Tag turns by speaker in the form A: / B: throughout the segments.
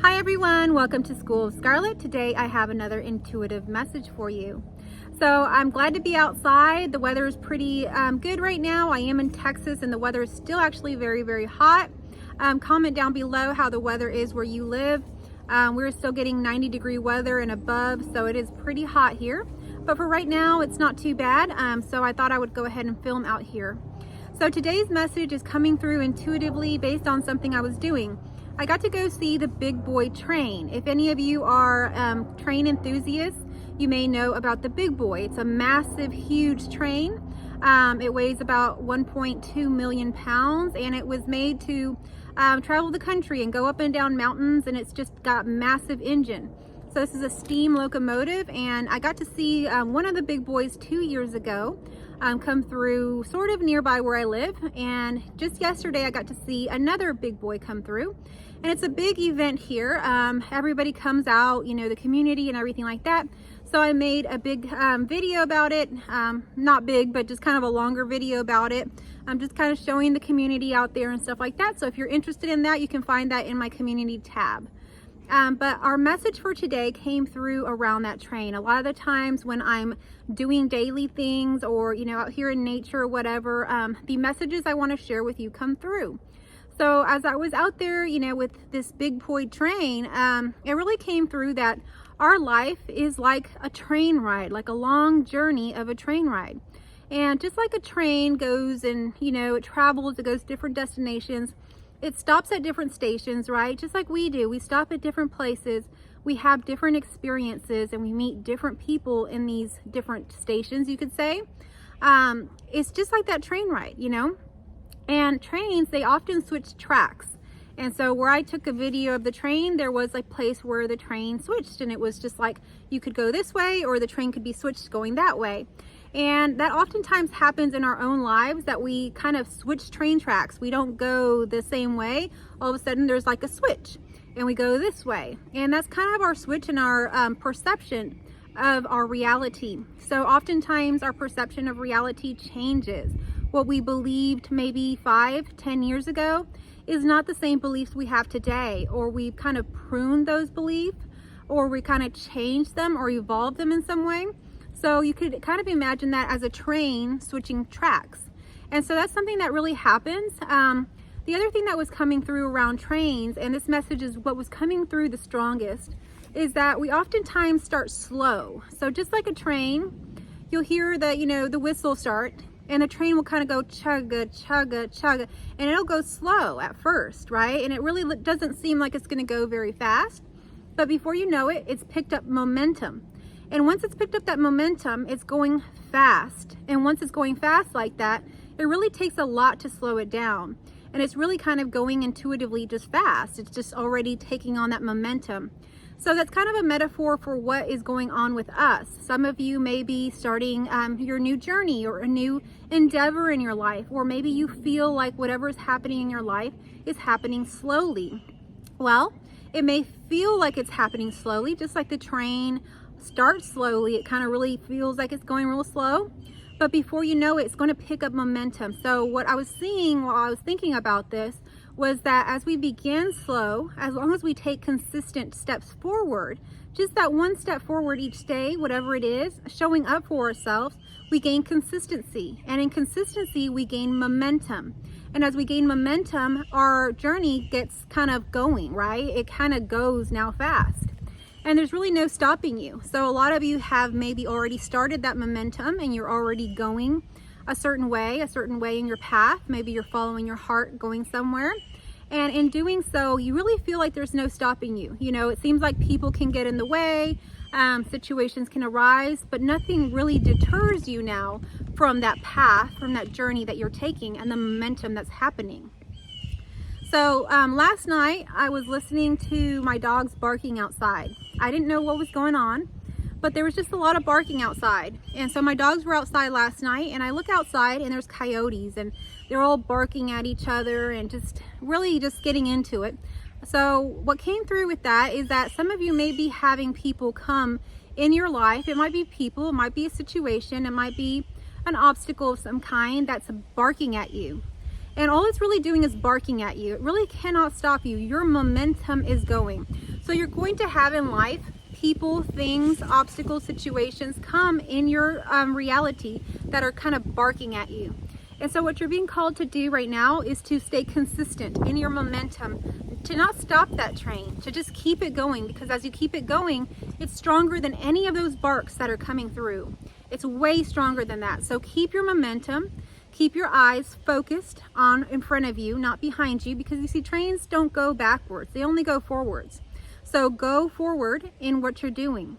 A: Hi everyone, welcome to School of Scarlett. Today I have another intuitive message for you. So I'm glad to be outside. The weather is pretty good right now. I am in Texas and the weather is still actually very hot. Comment down below how the weather is where you live. We're still getting 90-degree weather and above, so it is pretty hot here. But for right now, it's not too bad. So I thought I would go ahead and film out here. So today's message is coming through intuitively based on something I was doing. I got to go see the Big Boy train. If any of you are train enthusiasts, you may know about the Big Boy. It's a massive, huge train. It weighs about 1.2 million pounds, and it was made to travel the country and go up and down mountains, and it's just got massive engine. So this is a steam locomotive, and I got to see one of the Big Boys 2 years ago come through sort of nearby where I live, and just yesterday I got to see another Big Boy come through. And it's a big event here. Everybody comes out, you know, the community and everything like that. So I made a big video about it. Not big, but just kind of a longer video about it. I'm just kind of showing the community out there and stuff like that. So if you're interested in that, you can find that in my community tab. But our message for today came through around that train. A lot of the times when I'm doing daily things or, you know, out here in nature or whatever, the messages I want to share with you come through. So as I was out there, you know, with this Big Boy train, it really came through that our life is like a train ride, like a long journey of a train ride. And just like a train goes and, you know, it travels, it goes to different destinations, it stops at different stations, right? Just like we do. We stop at different places, we have different experiences, and we meet different people in these different stations, you could say. It's just like that train ride, you know? And trains, they often switch tracks. And so where I took a video of the train, there was a place where the train switched, and it was just like you could go this way or the train could be switched going that way. And that oftentimes happens in our own lives, that we kind of switch train tracks. We don't go the same way. All of a sudden there's like a switch and we go this way. And that's kind of our switch in our perception of our reality. So oftentimes our perception of reality changes. What we believed maybe 5-10 years ago is not the same beliefs we have today, or we've kind of pruned those beliefs, or we kind of changed them or evolved them in some way. So you could kind of imagine that as a train switching tracks. And so that's something that really happens. The other thing that was coming through around trains, and this message is what was coming through the strongest, is that we oftentimes start slow. So just like a train, you'll hear the, you know, the whistle start, and the train will kind of go chugga, chugga, chugga, and it'll go slow at first, right? And it really doesn't seem like it's going to go very fast. But before you know it, it's picked up momentum. And once it's picked up that momentum, it's going fast. And once it's going fast like that, it really takes a lot to slow it down. And it's really kind of going intuitively just fast. It's just already taking on that momentum. So that's kind of a metaphor for what is going on with us. Some of you may be starting your new journey or a new endeavor in your life, or maybe you feel like whatever is happening in your life is happening slowly. Well, it may feel like it's happening slowly, just like the train starts slowly. It kind of really feels like it's going real slow, but before you know it, it's going to pick up momentum. So what I was seeing while I was thinking about this was that as we begin slow, as long as we take consistent steps forward, just that one step forward each day, whatever it is, showing up for ourselves, we gain consistency. And in consistency, we gain momentum. And as we gain momentum, our journey gets kind of going, right? It kind of goes now fast. And there's really no stopping you. So a lot of you have maybe already started that momentum and you're already going a certain way in your path. Maybe you're following your heart, going somewhere. And in doing so, you really feel like there's no stopping you. You know, it seems like people can get in the way, situations can arise, but nothing really deters you now from that path, from that journey that you're taking and the momentum that's happening. So last night I was listening to my dogs barking outside. I didn't know what was going on, but there was just a lot of barking outside. And so my dogs were outside last night, and I look outside and there's coyotes, and they're all barking at each other and just really just getting into it. So what came through with that is that some of you may be having people come in your life. It might be people, it might be a situation, it might be an obstacle of some kind that's barking at you. And all it's really doing is barking at you. It really cannot stop you. Your momentum is going. So you're going to have in life people, things, obstacles, situations come in your reality that are kind of barking at you. And so what you're being called to do right now is to stay consistent in your momentum, to not stop that train, to just keep it going, because as you keep it going, it's stronger than any of those barks that are coming through. It's way stronger than that. So keep your momentum, keep your eyes focused on in front of you, not behind you, because you see, trains don't go backwards, they only go forwards. So go forward in what you're doing.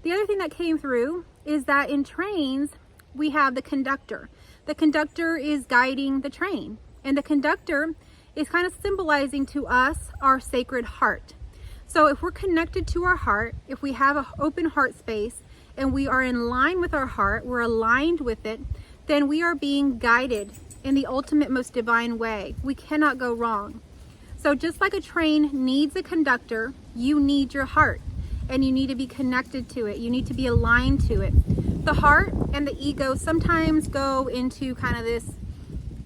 A: The other thing that came through is that in trains, we have the conductor. The conductor is guiding the train, and the conductor is kind of symbolizing to us our sacred heart. So if we're connected to our heart, if we have an open heart space and we are in line with our heart, we're aligned with it, then we are being guided in the ultimate, most divine way. We cannot go wrong. So just like a train needs a conductor, you need your heart, and you need to be connected to it. You need to be aligned to it. The heart and the ego sometimes go into kind of this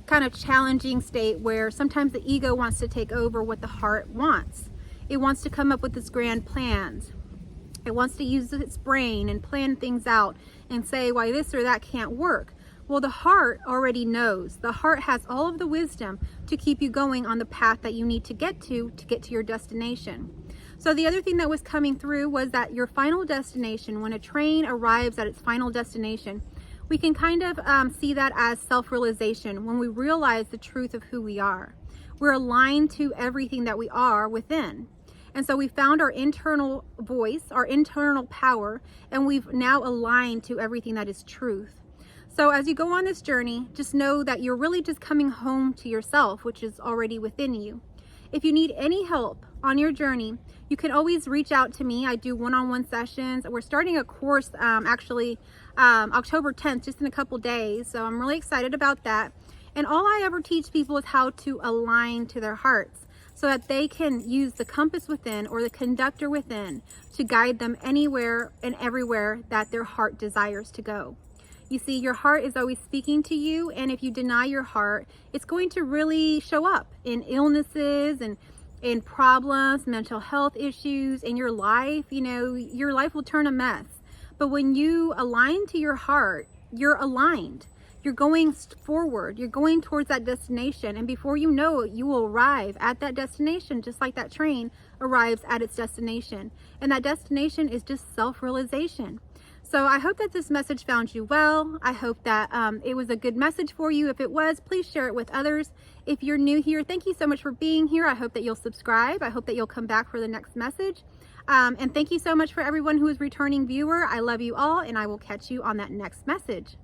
A: kind of challenging state where sometimes the ego wants to take over what the heart wants. It wants to come up with its grand plans. It wants to use its brain and plan things out and say why this or that can't work. Well, the heart already knows. The heart has all of the wisdom to keep you going on the path that you need to get to your destination. So the other thing that was coming through was that your final destination, when a train arrives at its final destination, we can kind of see that as self-realization, when we realize the truth of who we are. We're aligned to everything that we are within. And so we found our internal voice, our internal power, and we've now aligned to everything that is truth. So as you go on this journey, just know that you're really just coming home to yourself, which is already within you. If you need any help on your journey, you can always reach out to me. I do one-on-one sessions. We're starting a course October 10th, just in a couple days. So I'm really excited about that. And all I ever teach people is how to align to their hearts so that they can use the compass within or the conductor within to guide them anywhere and everywhere that their heart desires to go. You see, your heart is always speaking to you, and if you deny your heart, it's going to really show up in illnesses and in problems, mental health issues in your life. You know, your life will turn a mess. But when you align to your heart, you're aligned. You're going forward. You're going towards that destination. And before you know it, you will arrive at that destination, just like that train arrives at its destination. And that destination is just self-realization. So I hope that this message found you well. I hope that it was a good message for you. If it was, please share it with others. If you're new here, thank you so much for being here. I hope that you'll subscribe. I hope that you'll come back for the next message. And thank you so much for everyone who is returning viewer. I love you all, and I will catch you on that next message.